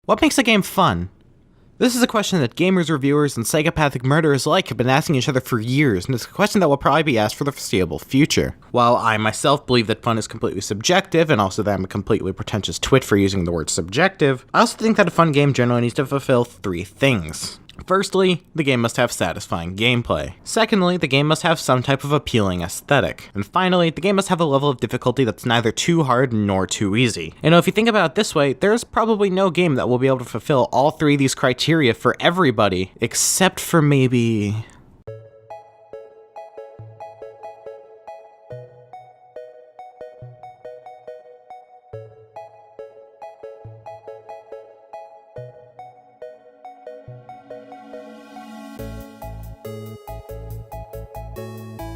What makes a game fun? This is a question that gamers, reviewers, and psychopathic murderers alike have been asking each other for years, and it's a question that will probably be asked for the foreseeable future. While I myself believe that fun is completely subjective, and also that I'm a completely pretentious twit for using the word subjective, I also think that a fun game generally needs to fulfill three things. Firstly, the game must have satisfying gameplay. Secondly, the game must have some type of appealing aesthetic. And finally, the game must have a level of difficulty that's neither too hard nor too easy. And if you think about it this way, there's probably no game that will be able to fulfill all three of these criteria for everybody, except for maybe...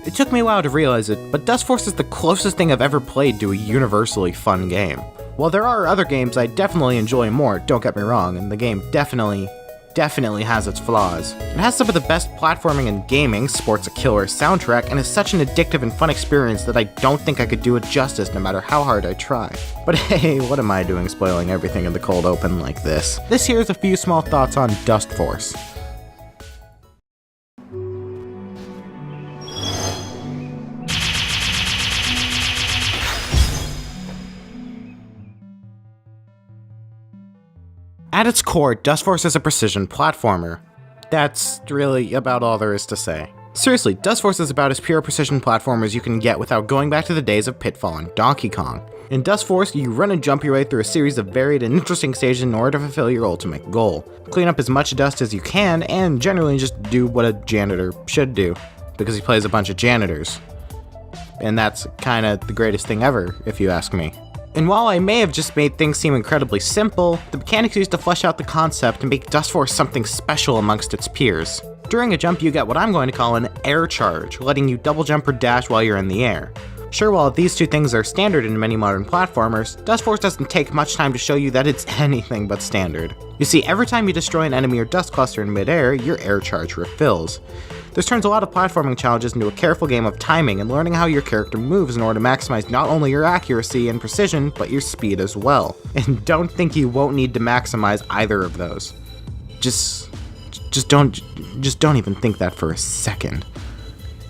It took me a while to realize it, but Dustforce is the closest thing I've ever played to a universally fun game. While there are other games I definitely enjoy more, don't get me wrong, and the game definitely has its flaws. It has some of the best platforming in gaming, sports a killer soundtrack, and is such an addictive and fun experience that I don't think I could do it justice no matter how hard I try. But hey, what am I doing spoiling everything in the cold open like this? This here's a few small thoughts on Dustforce. At its core, Dustforce is a precision platformer. That's really about all there is to say. Seriously, Dustforce is about as pure precision platformer as you can get without going back to the days of Pitfall and Donkey Kong. In Dustforce, you run and jump your way through a series of varied and interesting stages in order to fulfill your ultimate goal. Clean up as much dust as you can, and generally just do what a janitor should do, because he plays a bunch of janitors. And that's kinda the greatest thing ever, if you ask me. And while I may have just made things seem incredibly simple, the mechanics used to flesh out the concept and make Dustforce something special amongst its peers. During a jump you get what I'm going to call an air charge, letting you double jump or dash while you're in the air. Sure, while these two things are standard in many modern platformers, Dustforce doesn't take much time to show you that it's anything but standard. You see, every time you destroy an enemy or dust cluster in midair, your air charge refills. This turns a lot of platforming challenges into a careful game of timing and learning how your character moves in order to maximize not only your accuracy and precision, but your speed as well. And don't think you won't need to maximize either of those. Just don't even think that for a second.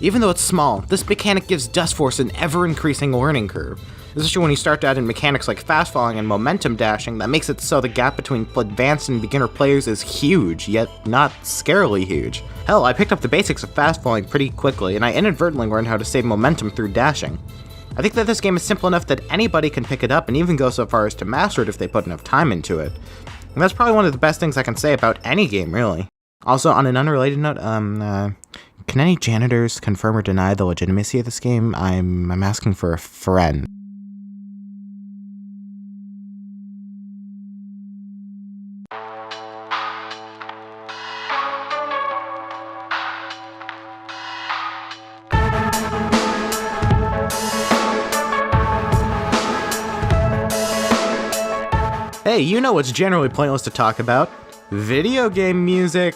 Even though it's small, this mechanic gives Dustforce an ever-increasing learning curve. Especially when you start to add in mechanics like fast falling and momentum dashing that makes it so the gap between advanced and beginner players is huge, yet not scarily huge. Hell, I picked up the basics of fast falling pretty quickly, and I inadvertently learned how to save momentum through dashing. I think that this game is simple enough that anybody can pick it up and even go so far as to master it if they put enough time into it. And that's probably one of the best things I can say about any game, really. Also, on an unrelated note, can any janitors confirm or deny the legitimacy of this game? I'm asking for a friend. Hey, you know what's generally pointless to talk about? Video game music.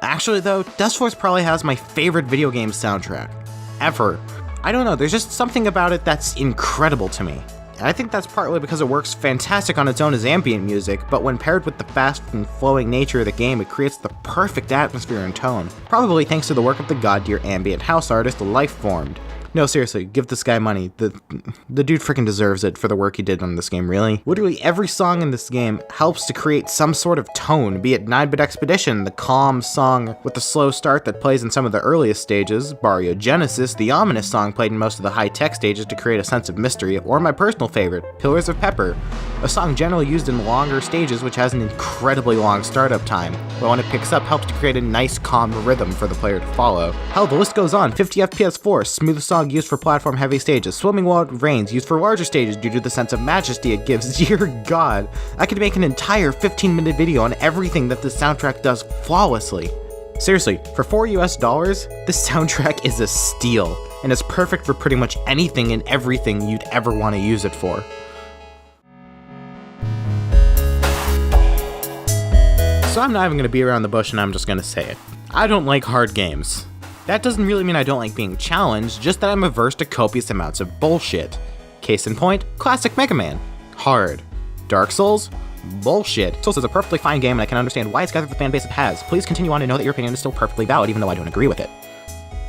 Actually though, Dustforce probably has my favorite video game soundtrack. Ever. I don't know, there's just something about it that's incredible to me. And I think that's partly because it works fantastic on its own as ambient music, but when paired with the fast and flowing nature of the game, it creates the perfect atmosphere and tone. Probably thanks to the work of the god-tier ambient house artist Lifeformed. No, seriously, give this guy money. The dude freaking deserves it for the work he did on this game, really. Literally every song in this game helps to create some sort of tone, be it 9-Bit Expedition, the calm song with the slow start that plays in some of the earliest stages, Bariogenesis, the ominous song played in most of the high-tech stages to create a sense of mystery, or my personal favorite, Pillars of Pepper, a song generally used in longer stages which has an incredibly long startup time, but when it picks up helps to create a nice calm rhythm for the player to follow. Hell, the list goes on. 50 FPS Force, smooth song used for platform heavy stages, Swimming While It Rains used for larger stages due to the sense of majesty it gives. Dear God, I could make an entire 15-minute video on everything that this soundtrack does flawlessly. Seriously, for $4 US, this soundtrack is a steal, and is perfect for pretty much anything and everything you'd ever want to use it for. So I'm not even going to be around the bush and I'm just going to say it. I don't like hard games. That doesn't really mean I don't like being challenged, just that I'm averse to copious amounts of bullshit. Case in point, classic Mega Man. Hard. Dark Souls? Bullshit. Souls is a perfectly fine game and I can understand why it's gathered the fan base it has. Please continue on and know that your opinion is still perfectly valid even though I don't agree with it.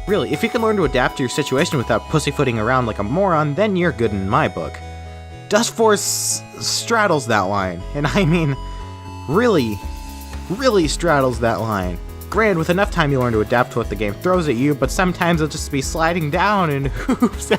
Really, if you can learn to adapt to your situation without pussyfooting around like a moron, then you're good in my book. Dustforce straddles that line, and I mean, really straddles that line. Granted, with enough time you learn to adapt to what the game throws at you, but sometimes it'll just be sliding down and oops,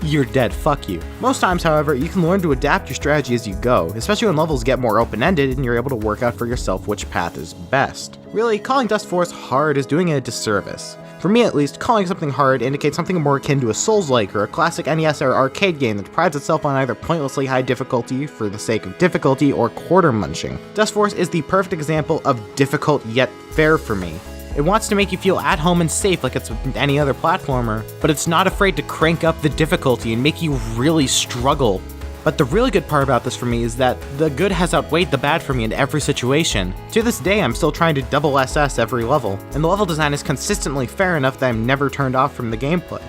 you're dead, fuck you. Most times, however, you can learn to adapt your strategy as you go, especially when levels get more open-ended and you're able to work out for yourself which path is best. Really, calling Dustforce hard is doing it a disservice. For me at least, calling something hard indicates something more akin to a Souls-like or a classic NES or arcade game that prides itself on either pointlessly high difficulty for the sake of difficulty or quarter munching. Dustforce is the perfect example of difficult yet fair for me. It wants to make you feel at home and safe like it's any other platformer, but it's not afraid to crank up the difficulty and make you really struggle. But the really good part about this for me is that the good has outweighed the bad for me in every situation. To this day, I'm still trying to double SS every level, and the level design is consistently fair enough that I'm never turned off from the gameplay.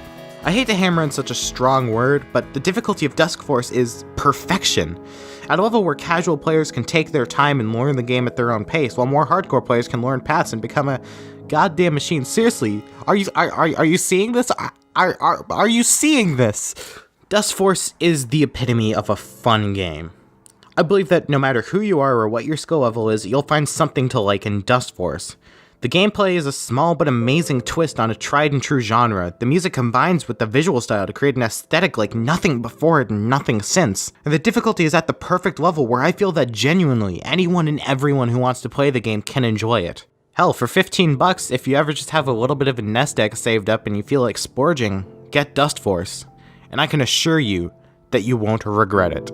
I hate to hammer in such a strong word, but the difficulty of Dustforce is perfection. At a level where casual players can take their time and learn the game at their own pace, while more hardcore players can learn paths and become a goddamn machine. Seriously, are you seeing this? Are you seeing this? Dustforce is the epitome of a fun game. I believe that no matter who you are or what your skill level is, you'll find something to like in Dustforce. The gameplay is a small but amazing twist on a tried and true genre. The music combines with the visual style to create an aesthetic like nothing before it and nothing since. And the difficulty is at the perfect level where I feel that genuinely anyone and everyone who wants to play the game can enjoy it. Hell, for $15, if you ever just have a little bit of a nest egg saved up and you feel like splurging, get Dustforce. And I can assure you that you won't regret it.